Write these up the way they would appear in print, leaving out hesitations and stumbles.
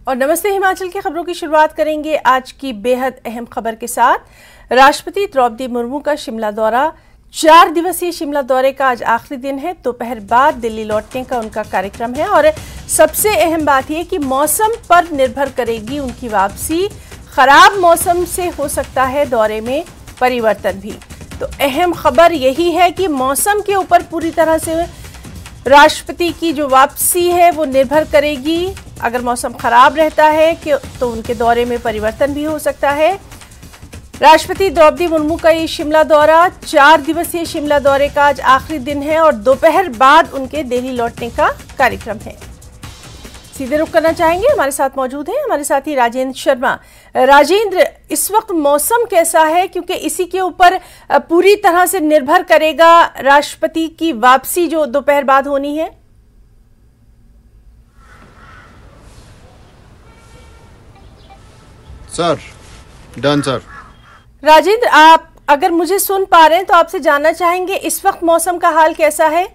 और नमस्ते हिमाचल की खबरों की शुरुआत करेंगे आज की बेहद अहम खबर के साथ। राष्ट्रपति द्रौपदी मुर्मू का शिमला दौरा, 4 दिवसीय शिमला दौरे का आज आखिरी दिन है। दोपहर बाद दिल्ली लौटने का उनका कार्यक्रम है और सबसे अहम बात यह कि मौसम पर निर्भर करेगी उनकी वापसी। खराब मौसम से हो सकता है दौरे में परिवर्तन भी। तो अहम खबर यही है कि मौसम के ऊपर पूरी तरह से राष्ट्रपति की जो वापसी है वो निर्भर करेगी। अगर मौसम खराब रहता है तो उनके दौरे में परिवर्तन भी हो सकता है। राष्ट्रपति द्रौपदी मुर्मू का ये शिमला दौरा, 4 दिवसीय शिमला दौरे का आज आखिरी दिन है और दोपहर बाद उनके दिल्ली लौटने का कार्यक्रम है। सीधे रुख करना चाहेंगे, हमारे साथ मौजूद हैं हमारे साथी राजेंद्र शर्मा। राजेंद्र, इस वक्त मौसम कैसा है, क्योंकि इसी के ऊपर पूरी तरह से निर्भर करेगा राष्ट्रपति की वापसी जो दोपहर बाद होनी है। Sir, done sir. राजेंद्र, आप अगर मुझे सुन पा रहे हैं तो आपसे जानना चाहेंगे इस वक्त मौसम का हाल कैसा है?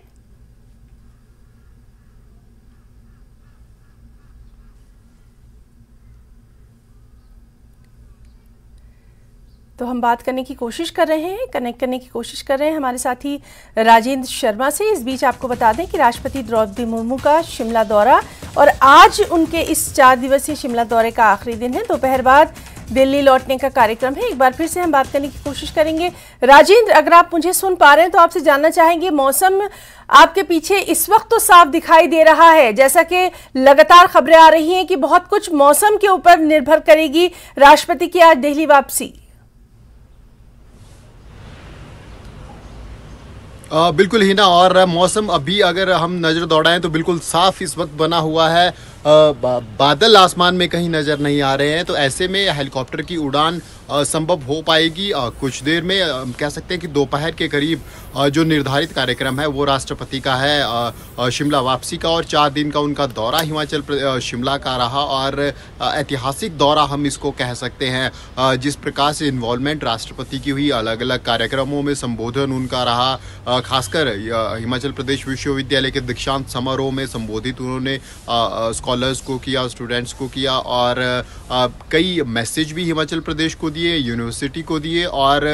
तो हम बात करने की कोशिश कर रहे हैं, कनेक्ट करने की कोशिश कर रहे हैं हमारे साथी राजेंद्र शर्मा से। इस बीच आपको बता दें कि राष्ट्रपति द्रौपदी मुर्मू का शिमला दौरा और आज उनके इस 4 दिवसीय शिमला दौरे का आखिरी दिन है। दोपहर बाद दिल्ली लौटने का कार्यक्रम है। एक बार फिर से हम बात करने की कोशिश करेंगे। राजेंद्र, अगर आप मुझे सुन पा रहे हैं तो आपसे जानना चाहेंगे, मौसम आपके पीछे इस वक्त तो साफ दिखाई दे रहा है, जैसा कि लगातार खबरें आ रही हैं कि बहुत कुछ मौसम के ऊपर निर्भर करेगी राष्ट्रपति की आज दिल्ली वापसी। बिल्कुल ही ना, और मौसम अभी अगर हम नज़र दौड़ाएं तो बिल्कुल साफ इस वक्त बना हुआ है। बादल आसमान में कहीं नज़र नहीं आ रहे हैं, तो ऐसे में हेलीकॉप्टर की उड़ान संभव हो पाएगी कुछ देर में। कह सकते हैं कि दोपहर के करीब जो निर्धारित कार्यक्रम है वो राष्ट्रपति का है शिमला वापसी का, और 4 दिन का उनका दौरा हिमाचल शिमला का रहा और ऐतिहासिक दौरा हम इसको कह सकते हैं। जिस प्रकार से इन्वॉल्वमेंट राष्ट्रपति की हुई, अलग अलग कार्यक्रमों में संबोधन उनका रहा, खासकर हिमाचल प्रदेश विश्वविद्यालय के दीक्षांत समारोह में संबोधित उन्होंने स्कॉलर्स को किया, स्टूडेंट्स को किया, और कई मैसेज भी हिमाचल प्रदेश को दिए, यूनिवर्सिटी को दिए, और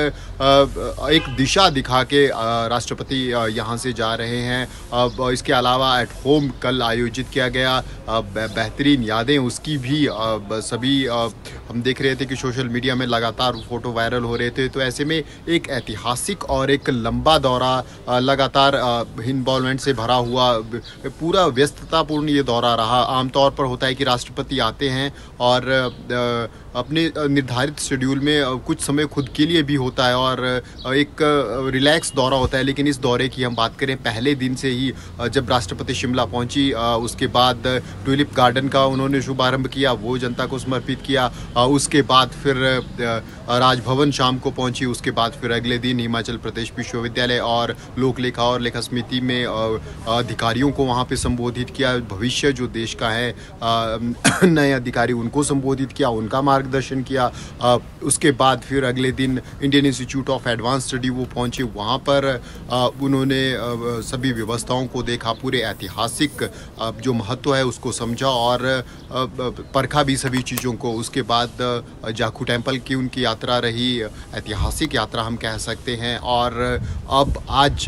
एक दिशा दिखा के राष्ट्रपति यहाँ से जा रहे हैं। इसके अलावा एट होम कल आयोजित किया गया बेहतरीन यादें, उसकी भी सभी हम देख रहे थे कि सोशल मीडिया में लगातार फोटो वायरल हो रहे थे। तो ऐसे में एक ऐतिहासिक और एक लंबा दौरा, लगातार इन्वॉल्वमेंट से भरा हुआ, पूरा व्यस्ततापूर्ण ये दौरा रहा। आमतौर पर होता है कि राष्ट्रपति आते हैं और अपने निर्धारित शेड्यूल में कुछ समय खुद के लिए भी होता है और एक रिलैक्स दौरा होता है। लेकिन इस दौरे की हम बात करें, पहले दिन से ही जब राष्ट्रपति शिमला पहुंची, उसके बाद ट्यूलिप गार्डन का उन्होंने शुभारंभ किया, वो जनता को समर्पित किया। उसके बाद फिर राजभवन शाम को पहुंची, उसके बाद फिर अगले दिन हिमाचल प्रदेश विश्वविद्यालय और लोक लेखा और लेखा समिति में अधिकारियों को वहाँ पे संबोधित किया। भविष्य जो देश का है, नए अधिकारी, उनको संबोधित किया, उनका मार्गदर्शन किया। उसके बाद फिर अगले दिन Indian institute of advance study वो पहुंचे, वहाँ पर उन्होंने सभी व्यवस्थाओं को देखा, पूरे ऐतिहासिक जो महत्व है उसको समझा और परखा भी सभी चीज़ों को। उसके बाद जाखू टेम्पल की उनकी यात्रा रही, ऐतिहासिक यात्रा हम कह सकते हैं। और अब आज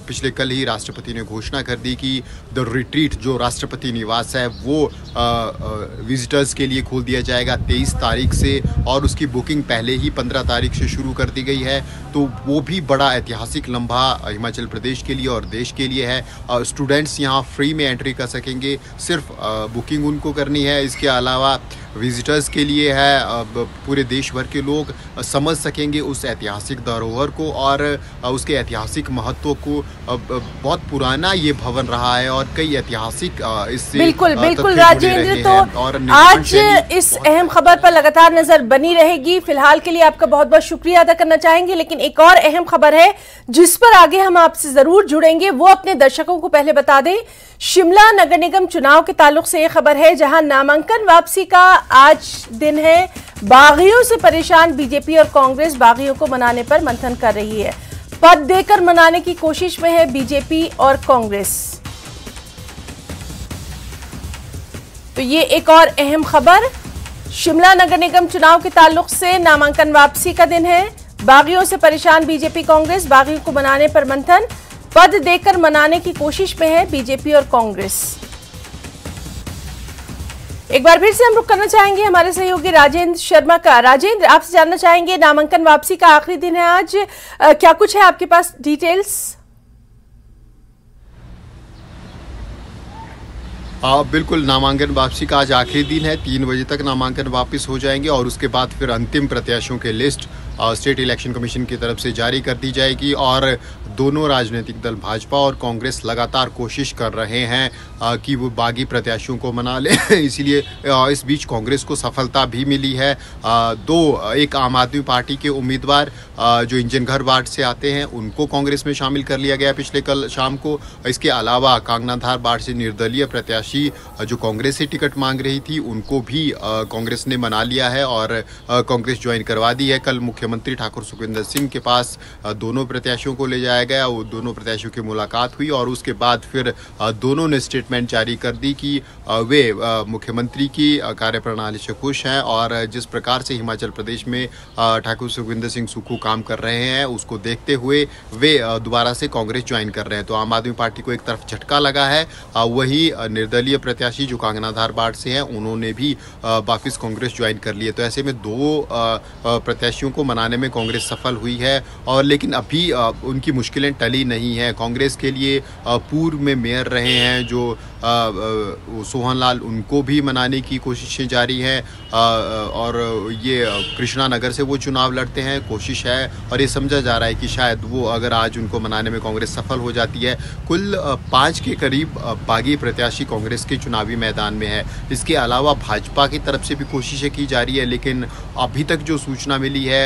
पिछले कल ही राष्ट्रपति ने घोषणा कर दी कि द रिट्रीट जो राष्ट्रपति निवास है वो विजिटर्स के लिए खोल दिया जाएगा 23 तारीख से, और उसकी बुकिंग पहले ही 15 तारीख से शुरू कर दी गई है। तो वो भी बड़ा ऐतिहासिक लम्हा हिमाचल प्रदेश के लिए और देश के लिए है। स्टूडेंट्स यहाँ फ्री में एंट्री कर सकेंगे, सिर्फ बुकिंग उनको करनी है। इसके अलावा विजिटर्स के लिए है, पूरे देश भर के लोग समझ सकेंगे उस ऐतिहासिक धरोहर को और उसके ऐतिहासिक महत्व को। बहुत पुराना ये भवन रहा है और कई ऐतिहासिक इससे बिल्कुल राजेंद्र, तो आज इस अहम खबर पर लगातार नजर बनी रहेगी। फिलहाल के लिए आपका बहुत बहुत शुक्रिया अदा करना चाहेंगे। लेकिन एक और अहम खबर है जिस पर आगे हम आपसे जरूर जुड़ेंगे, वो अपने दर्शकों को पहले बता दें। शिमला नगर निगम चुनाव के ताल्लुक से यह खबर है, जहां नामांकन वापसी का आज दिन है। बागियों से परेशान बीजेपी और कांग्रेस बागियों को मनाने पर मंथन कर रही है। पद देकर मनाने की कोशिश में है बीजेपी और कांग्रेस। तो ये एक और अहम खबर, शिमला नगर निगम चुनाव के ताल्लुक से नामांकन वापसी का दिन है। बागियों से परेशान बीजेपी कांग्रेस, बागियों को मनाने पर मंथन, पद देकर मनाने की कोशिश में है बीजेपी और कांग्रेस। एक बार फिर से हम रुक करना चाहेंगे हमारे सहयोगी राजेंद्र शर्मा का। राजेंद्र, आपसे जानना चाहेंगे, नामांकन वापसी का आखिरी दिन है आज, क्या कुछ है आपके पास डिटेल्स? बिल्कुल, नामांकन वापसी का आज आखिरी दिन है। 3 बजे तक नामांकन वापस हो जाएंगे और उसके बाद फिर अंतिम प्रत्याशियों के लिस्ट स्टेट इलेक्शन कमीशन की तरफ से जारी कर दी जाएगी। और दोनों राजनीतिक दल भाजपा और कांग्रेस लगातार कोशिश कर रहे हैं कि वो बागी प्रत्याशियों को मना ले। इसीलिए इस बीच कांग्रेस को सफलता भी मिली है। एक आम आदमी पार्टी के उम्मीदवार जो इंजन घर वार्ड से आते हैं उनको कांग्रेस में शामिल कर लिया गया पिछले कल शाम को। इसके अलावा कांगनाधार वार्ड से निर्दलीय प्रत्याशी जो कांग्रेस से टिकट मांग रही थी उनको भी कांग्रेस ने मना लिया है और कांग्रेस ज्वाइन करवा दी है। कल मुख्यमंत्री ठाकुर सुखविंदर सिंह के पास दोनों प्रत्याशियों को ले जाया गया, वो दोनों प्रत्याशियों की मुलाकात हुई और उसके बाद फिर दोनों ने स्टेटमेंट जारी कर दी कि वे मुख्यमंत्री की कार्यप्रणाली से खुश हैं और जिस प्रकार से हिमाचल प्रदेश में ठाकुर सुखविंदर सिंह सुक्खू काम कर रहे हैं उसको देखते हुए वे दोबारा से कांग्रेस ज्वाइन कर रहे हैं। तो आम आदमी पार्टी को एक तरफ झटका लगा है, वही निर्दलीय प्रत्याशी जो कांगनाधार वार्ड से हैं उन्होंने भी वापिस कांग्रेस ज्वाइन कर लिए। तो ऐसे में दो प्रत्याशियों को मनाने में कांग्रेस सफल हुई है और लेकिन अभी उनकी मुश्किलें टली नहीं हैं। कांग्रेस के लिए पूर्व में मेयर रहे हैं जो सोहन लाल, उनको भी मनाने की कोशिशें जारी हैं और ये कृष्णा नगर से वो चुनाव लड़ते हैं। कोशिश है और ये समझा जा रहा है कि शायद वो अगर आज उनको मनाने में कांग्रेस सफल हो जाती है। कुल 5 के करीब बागी प्रत्याशी कांग्रेस के चुनावी मैदान में है। इसके अलावा भाजपा की तरफ से भी कोशिशें की जा रही है, लेकिन अभी तक जो सूचना मिली है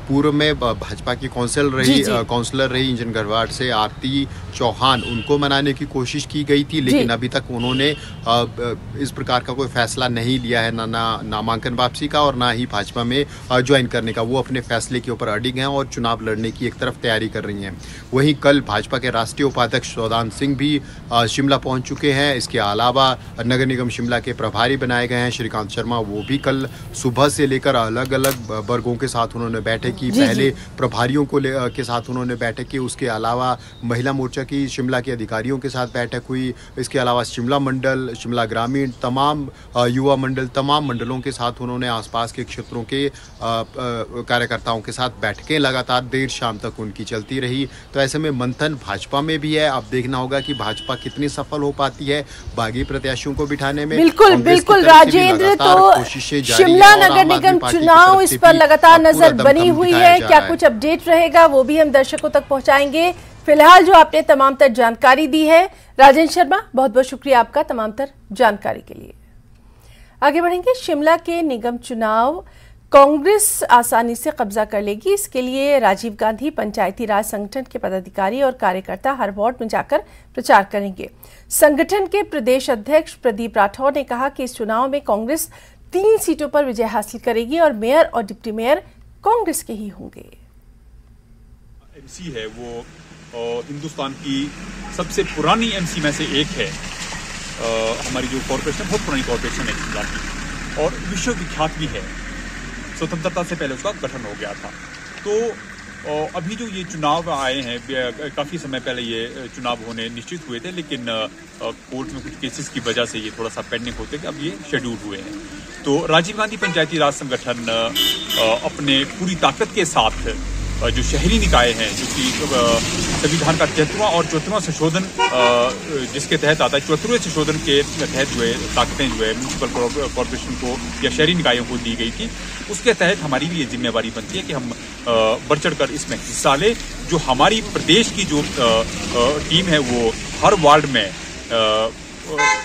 पूर्व में भाजपा की काउंसलर रही इंजन घर वार्ड से आरती चौहान, उनको मनाने की कोशिश की गई थी, लेकिन अभी तक उन्होंने इस प्रकार का कोई फैसला नहीं लिया है, ना नामांकन वापसी का और ना ही भाजपा में ज्वाइन करने का। वो अपने फैसले के ऊपर अडिग हैं और चुनाव लड़ने की एक तरफ तैयारी कर रही हैं। वहीं कल भाजपा के राष्ट्रीय उपाध्यक्ष सौदान सिंह भी शिमला पहुंच चुके हैं। इसके अलावा नगर निगम शिमला के प्रभारी बनाए गए हैं श्रीकांत शर्मा, वो भी कल सुबह से लेकर अलग अलग वर्गों के साथ उन्होंने बैठक की। पहले प्रभारियों के साथ उन्होंने बैठक की, उसके अलावा महिला मोर्चा की शिमला के अधिकारियों के साथ बैठक हुई। इसके अलावा शिमला मंडल, शिमला ग्रामीण, तमाम युवा मंडल, तमाम मंडलों के साथ उन्होंने आसपास के क्षेत्रों के कार्यकर्ताओं के साथ बैठकें लगातार देर शाम तक उनकी चलती रही। तो ऐसे में मंथन भाजपा में भी है। अब देखना होगा कि भाजपा कितनी सफल हो पाती है बागी प्रत्याशियों को बिठाने में। बिल्कुल बिल्कुल राजेंद्र, तो शिमला नगर निगम चुनाव इस पर लगातार नजर बनी हुई है। क्या कुछ अपडेट रहेगा वो भी हम दर्शकों तक पहुंचाएंगे। फिलहाल जो आपने तमाम तर जानकारी दी है, राजेंद्र शर्मा, बहुत बहुत शुक्रिया आपका तमाम तर जानकारी के लिए। आगे बढ़ेंगे। शिमला के निगम चुनाव कांग्रेस आसानी से कब्जा कर लेगी, इसके लिए राजीव गांधी पंचायती राज संगठन के पदाधिकारी और कार्यकर्ता हर वार्ड में जाकर प्रचार करेंगे। संगठन के प्रदेश अध्यक्ष प्रदीप राठौर ने कहा कि इस चुनाव में कांग्रेस 3 सीटों पर विजय हासिल करेगी और मेयर और डिप्टी मेयर कांग्रेस के ही होंगे। एमसी है वो हिंदुस्तान की सबसे पुरानी एमसी में से एक है। हमारी जो कॉरपोरेशन बहुत पुरानी कॉरपोरेशन है शिमला की और विश्व विख्यात भी है। स्वतंत्रता से पहले उसका गठन हो गया था। तो अभी जो ये चुनाव आए हैं, काफ़ी समय पहले ये चुनाव होने निश्चित हुए थे, लेकिन कोर्ट में कुछ केसेस की वजह से ये थोड़ा सा पेंडिंग होते थे, अब ये शेड्यूल हुए हैं। तो राजीव गांधी पंचायती राज संगठन अपने पूरी ताकत के साथ जो शहरी निकाय हैं, जो कि संविधान का 73वां और 74वां संशोधन जिसके तहत आता है, 74वें संशोधन के तहत जो है ताकतें जो है म्यूनसिपल कॉर्पोरेशन को या शहरी निकायों को दी गई थी, उसके तहत हमारी भी ये जिम्मेवारी बनती है कि हम बढ़ चढ़ कर इसमें हिस्सा लें। जो हमारी प्रदेश की जो टीम है वो हर वार्ड में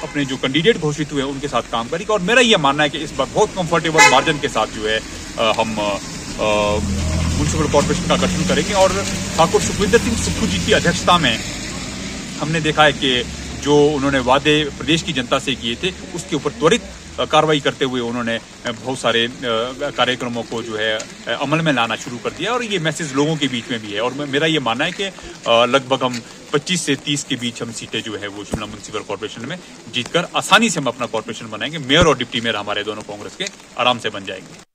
अपने जो कैंडिडेट घोषित हुए उनके साथ काम करेगी और मेरा ये मानना है कि इस बार बहुत कंफर्टेबल मार्जिन के साथ जो है हम म्यूनसिपल कॉर्पोरेशन का गठन करेंगे। और ठाकुर सुखविंदर सिंह सुक्खू जी की अध्यक्षता में हमने देखा है कि जो उन्होंने वादे प्रदेश की जनता से किए थे उसके ऊपर त्वरित कार्रवाई करते हुए उन्होंने बहुत सारे कार्यक्रमों को जो है अमल में लाना शुरू कर दिया और ये मैसेज लोगों के बीच में भी है। और मेरा ये मानना है कि लगभग हम 25 से 30 के बीच हम सीटें जो है वो शिमला म्युनिसिपल कॉर्पोरेशन में जीतकर आसानी से हम अपना कॉर्पोरेशन बनाएंगे। मेयर और डिप्टी मेयर हमारे दोनों कांग्रेस के आराम से बन जाएंगे।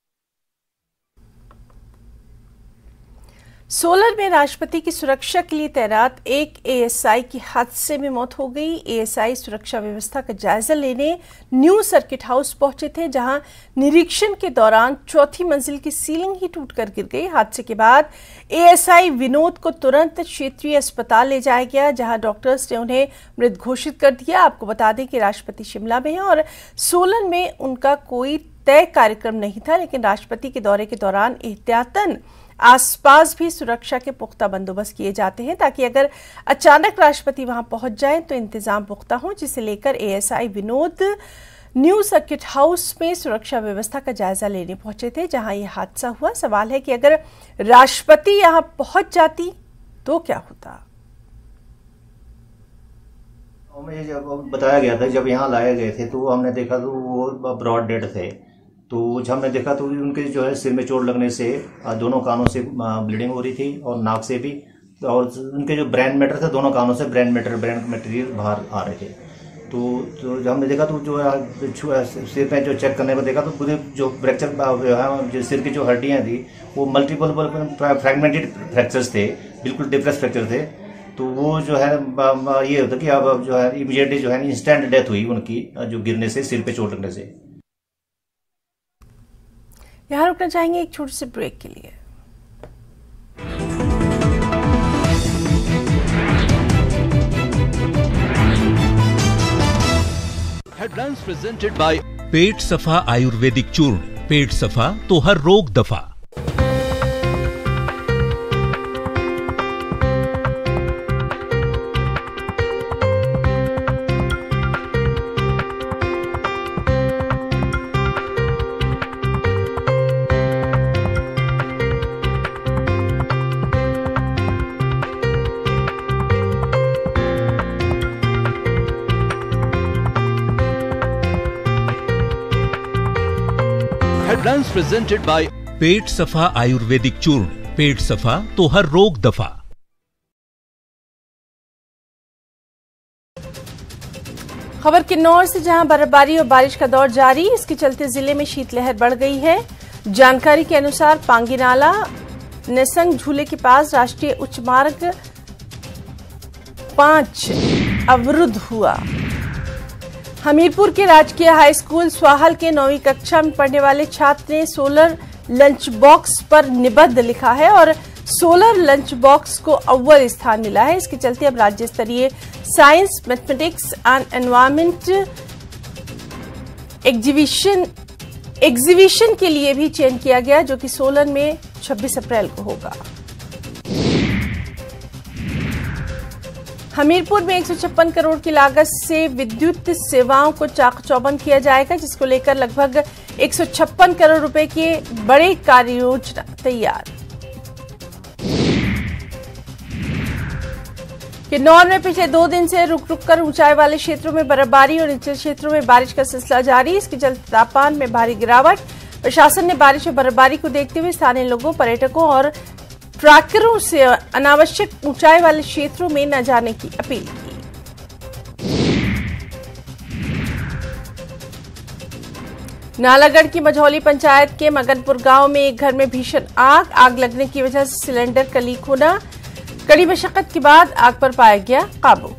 सोलर में राष्ट्रपति की सुरक्षा के लिए तैनात एक एएसआई की हादसे में मौत हो गई। एएसआई सुरक्षा व्यवस्था का जायजा लेने न्यू सर्किट हाउस पहुंचे थे, जहां निरीक्षण के दौरान चौथी मंजिल की सीलिंग ही टूटकर गिर गई। हादसे के बाद एएसआई विनोद को तुरंत क्षेत्रीय अस्पताल ले जाया गया, जहां डॉक्टर्स ने उन्हें मृत घोषित कर दिया। आपको बता दें कि राष्ट्रपति शिमला में हैं और सोलन में उनका कोई तय कार्यक्रम नहीं था, लेकिन राष्ट्रपति के दौरे के दौरान एहतियातन आसपास भी सुरक्षा के पुख्ता बंदोबस्त किए जाते हैं, ताकि अगर अचानक राष्ट्रपति वहां पहुंच जाएं तो इंतजाम पुख्ता हो, जिसे लेकर ASI Vinod new circuit house में सुरक्षा व्यवस्था का जायजा लेने पहुंचे थे, जहां यह हादसा हुआ। सवाल है कि अगर राष्ट्रपति यहां पहुंच जाती तो क्या होता। मुझे जब बताया गया था, जब यहाँ लाए गए थे तो हमने देखा तो वो ब्रॉड डेड थे। तो जब हमने देखा तो उनके जो है सिर में चोट लगने से दोनों कानों से ब्लीडिंग हो रही थी और नाक से भी, और उनके जो ब्रेन मैटर थे दोनों कानों से ब्रेन मटेरियल बाहर आ रहे थे। तो जब हमने देखा तो जो है सिर पे जो चेक करने पर देखा तो पूरे जो फ्रैक्चर जो सिर की जो हड्डियाँ थी वो मल्टीपल फ्रैगमेंटेड फ्रैक्चर्स थे, बिल्कुल डिप्रेस फ्रैक्चर थे। तो वो जो है ये होता कि अब जो है इमीडिएटली जो है इंस्टेंट डेथ हुई उनकी, जो गिरने से, सिर पे चोट लगने से। यहाँ रुकना चाहेंगे एक छोटे से ब्रेक के लिए। हेडलाइंस प्रेजेंटेड बाय पेट सफा आयुर्वेदिक चूर्ण। पेट सफा तो हर रोग दफा। हेडलाइंस प्रेजेंटेड बाय पेट सफा आयुर्वेदिक चूर्ण। पेट सफा तो हर रोग दफा। खबर किन्नौर से, जहां बर्फबारी और बारिश का दौर जारी, इसके चलते जिले में शीतलहर बढ़ गई है। जानकारी के अनुसार पांगी नाला नेसंग झूले के पास राष्ट्रीय उच्च मार्ग 5 अवरुद्ध हुआ। हमीरपुर के राजकीय हाई स्कूल स्वाहल के 9वीं कक्षा में पढ़ने वाले छात्र ने सोलर लंच बॉक्स पर निबंध लिखा है और सोलर लंच बॉक्स को अव्वल स्थान मिला है। इसके चलते अब राज्य स्तरीय science, mathematics and environment exhibition के लिए भी चयन किया गया, जो कि सोलन में 26 अप्रैल को होगा। हमीरपुर में 156 करोड़ की लागत से विद्युत सेवाओं को चाक-चौबंद किया जाएगा, जिसको लेकर लगभग 156 करोड़ रुपए की बड़ी कार्य योजना तैयार। किन्नौर में पिछले 2 दिन से रुक रुक कर ऊंचाई वाले क्षेत्रों में बर्फबारी और निचले क्षेत्रों में बारिश का सिलसिला जारी। इसके चलते तापमान में भारी गिरावट। प्रशासन ने बारिश और बर्फबारी को देखते हुए स्थानीय लोगों, पर्यटकों और ट्रैकरों से अनावश्यक ऊंचाई वाले क्षेत्रों में न जाने की अपील की। नालागढ़ की मझौली पंचायत के मगनपुर गांव में एक घर में भीषण आग लगने की वजह से सिलेंडर का लीक होना। कड़ी मशक्कत के बाद आग पर पाया गया काबू।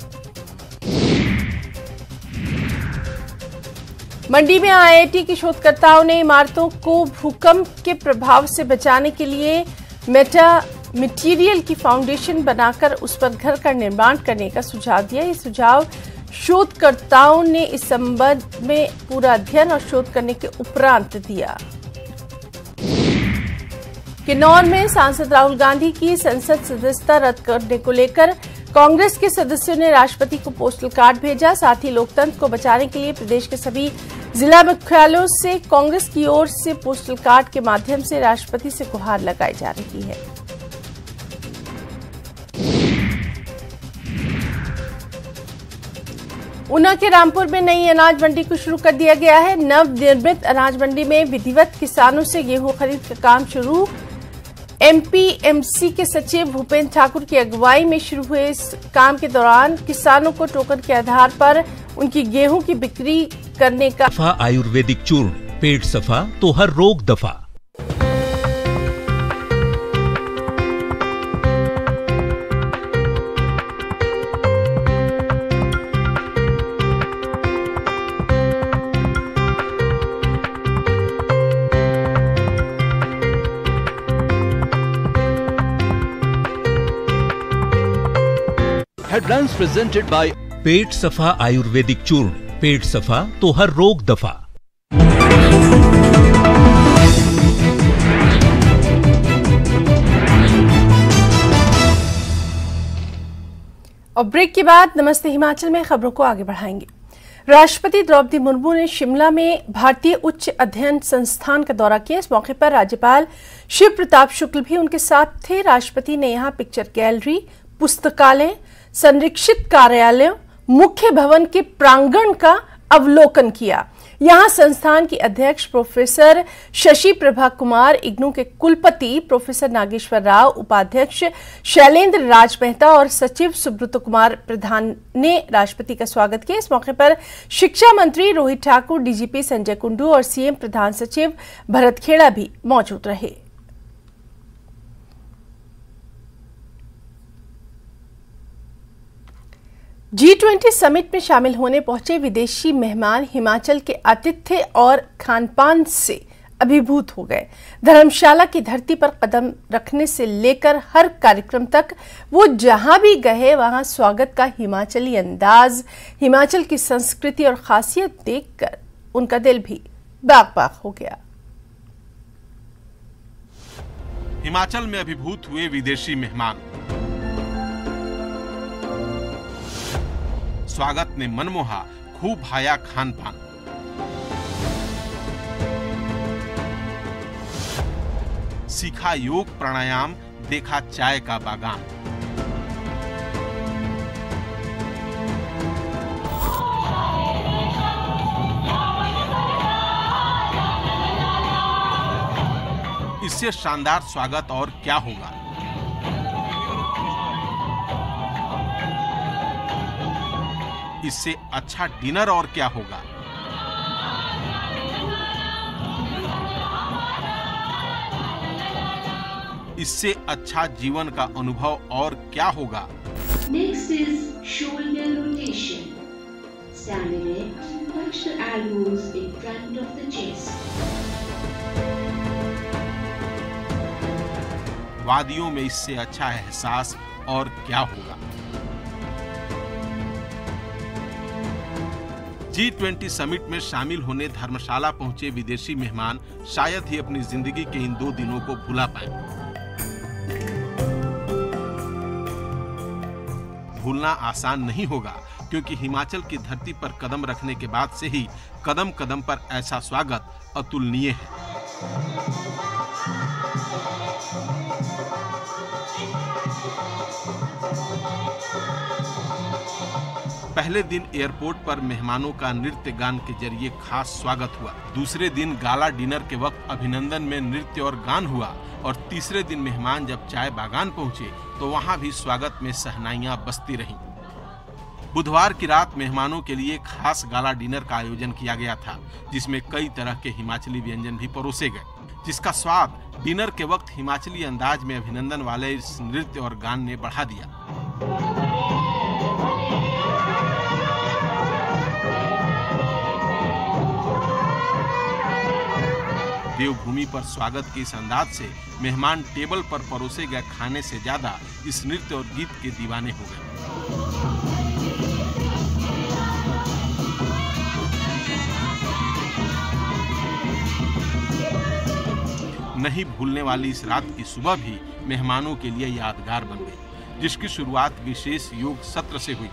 मंडी में आईआईटी के शोधकर्ताओं ने इमारतों को भूकंप के प्रभाव से बचाने के लिए मटेरियल की फाउंडेशन बनाकर उस पर घर का निर्माण करने का सुझाव दिया। ये सुझाव शोधकर्ताओं ने इस संबंध में पूरा अध्ययन और शोध करने के उपरांत दिया। किन्नौर में सांसद राहुल गांधी की संसद सदस्यता रद्द करने को लेकर कांग्रेस के सदस्यों ने राष्ट्रपति को पोस्टल कार्ड भेजा। साथ ही लोकतंत्र को बचाने के लिए प्रदेश के सभी जिला मुख्यालयों से कांग्रेस की ओर से पोस्टल कार्ड के माध्यम से राष्ट्रपति से गुहार लगाई जा रही है। ऊना के रामपुर में नई अनाज मंडी को शुरू कर दिया गया है। नवनिर्मित अनाज मंडी में विधिवत किसानों से गेहूं खरीद का काम शुरू। एमपीएमसी के सचिव भूपेंद्र ठाकुर की अगुवाई में शुरू हुए इस काम के दौरान किसानों को टोकन के आधार पर उनकी गेहूं की बिक्री करने का सफा आयुर्वेदिक चूर्ण, पेट सफा तो हर रोग दफा। हेडलाइंस प्रेजेंटेड बाय पेट सफा आयुर्वेदिक चूर्ण, पेट सफा तो हर रोग दफा। और ब्रेक के बाद नमस्ते हिमाचल में खबरों को आगे बढ़ाएंगे। राष्ट्रपति द्रौपदी मुर्मू ने शिमला में भारतीय उच्च अध्ययन संस्थान का दौरा किया। इस मौके पर राज्यपाल शिव प्रताप शुक्ल भी उनके साथ थे। राष्ट्रपति ने यहां पिक्चर गैलरी, पुस्तकालय, संरक्षित कार्यालयों, मुख्य भवन के प्रांगण का अवलोकन किया। यहां संस्थान की अध्यक्ष प्रोफेसर शशि प्रभा कुमार, इग्नू के कुलपति प्रोफेसर नागेश्वर राव, उपाध्यक्ष शैलेंद्र राज मेहता और सचिव सुब्रत कुमार प्रधान ने राष्ट्रपति का स्वागत किया। इस मौके पर शिक्षा मंत्री रोहित ठाकुर, डीजीपी संजय कुंडू और सीएम प्रधान सचिव भरत खेड़ा भी मौजूद रहे। G20 समिट में शामिल होने पहुंचे विदेशी मेहमान हिमाचल के आतिथ्य और खानपान से अभिभूत हो गए। धर्मशाला की धरती पर कदम रखने से लेकर हर कार्यक्रम तक वो जहां भी गए वहां स्वागत का हिमाचली अंदाज, हिमाचल की संस्कृति और खासियत देखकर उनका दिल भी बाग-बाग हो गया। हिमाचल में अभिभूत हुए विदेशी मेहमान, स्वागत ने मनमोहा, खूब भाया खान पान। सीखा योग प्राणायाम, देखा चाय का बागान। इससे शानदार स्वागत और क्या होगा। इससे अच्छा डिनर और क्या होगा। इससे अच्छा जीवन का अनुभव और क्या होगा। Next is shoulder rotation. Stand erect, touch the elbows in front of the chest. वादियों में इससे अच्छा एहसास और क्या होगा। G20 समिट में शामिल होने धर्मशाला पहुंचे विदेशी मेहमान शायद ही अपनी जिंदगी के इन 2 दिनों को भुला पाए। भूलना आसान नहीं होगा, क्योंकि हिमाचल की धरती पर कदम रखने के बाद से ही कदम कदम पर ऐसा स्वागत अतुलनीय है। पहले दिन एयरपोर्ट पर मेहमानों का नृत्य गान के जरिए खास स्वागत हुआ। दूसरे दिन गाला डिनर के वक्त अभिनंदन में नृत्य और गान हुआ और तीसरे दिन मेहमान जब चाय बागान पहुंचे तो वहां भी स्वागत में शहनाइयां बजती रहीं। बुधवार की रात मेहमानों के लिए खास गाला डिनर का आयोजन किया गया था, जिसमें कई तरह के हिमाचली व्यंजन भी परोसे गए, जिसका स्वाद डिनर के वक्त हिमाचली अंदाज में अभिनंदन वाले इस नृत्य और गान ने बढ़ा दिया। देवभूमि पर स्वागत के इस अंदाज से मेहमान टेबल पर परोसे गए खाने से ज्यादा इस नृत्य और गीत के दीवाने हो गए। नहीं भूलने वाली इस रात की सुबह भी मेहमानों के लिए यादगार बन गई, जिसकी शुरुआत विशेष योग सत्र से हुई।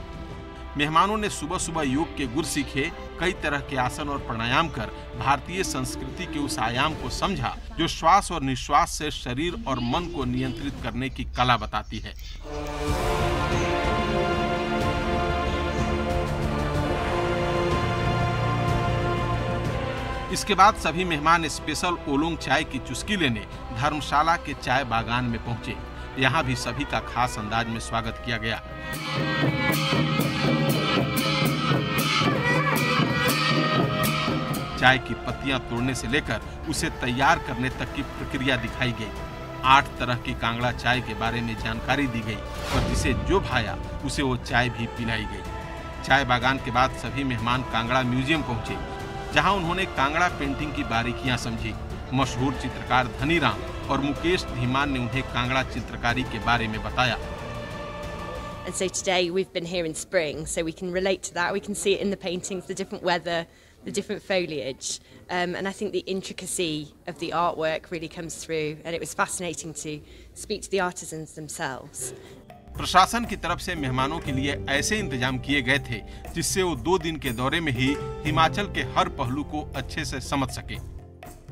मेहमानों ने सुबह सुबह योग के गुर सीखे, कई तरह के आसन और प्राणायाम कर भारतीय संस्कृति के उस आयाम को समझा जो श्वास और निश्वास से शरीर और मन को नियंत्रित करने की कला बताती है। इसके बाद सभी मेहमान स्पेशल ओलोंग चाय की चुस्की लेने धर्मशाला के चाय बागान में पहुंचे। यहाँ भी सभी का खास अंदाज में स्वागत किया गया। चाय की पत्तियां तोड़ने से लेकर उसे तैयार करने तक की प्रक्रिया दिखाई गई। 8 तरह की कांगड़ा चाय के बारे में जानकारी दी गई और जिसे जो भाया उसे वो चाय भी पिलाई गई। चाय बागान के बाद सभी मेहमान कांगड़ा म्यूजियम पहुंचे, जहां उन्होंने कांगड़ा पेंटिंग की बारीकियां समझी। मशहूर चित्रकार धनीराम और मुकेश धीमान ने उन्हें कांगड़ा चित्रकारी के बारे में बताया। And so today we've been here in spring, so we can relate to that. We can see it in the paintings, the different weather, the different foliage, and I think the intricacy of the artwork really comes through, and it was fascinating to speak to the artisans themselves. प्रशासन की तरफ से मेहमानों के लिए ऐसे इंतजाम किए गए थे जिससे वो 2 दिन के दौरे में ही हिमाचल के हर पहलू को अच्छे से समझ सके।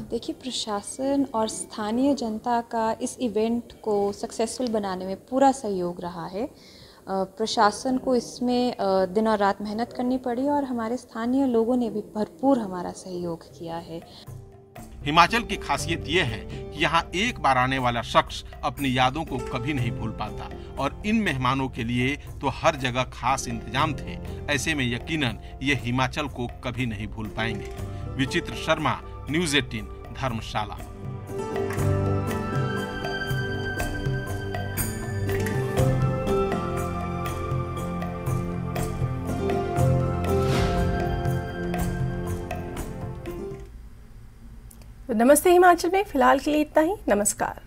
देखिए, प्रशासन और स्थानीय जनता का इस इवेंट को सक्सेसफुल बनाने में पूरा सहयोग रहा है। प्रशासन को इसमें दिन और रात मेहनत करनी पड़ी और हमारे स्थानीय लोगों ने भी भरपूर हमारा सहयोग किया है। हिमाचल की खासियत ये है कि यहाँ एक बार आने वाला शख्स अपनी यादों को कभी नहीं भूल पाता और इन मेहमानों के लिए तो हर जगह खास इंतजाम थे। ऐसे में यकीनन ये हिमाचल को कभी नहीं भूल पाएंगे। विचित्र शर्मा, न्यूज़ 18, धर्मशाला। नमस्ते हिमाचल में फिलहाल के लिए इतना ही। नमस्कार।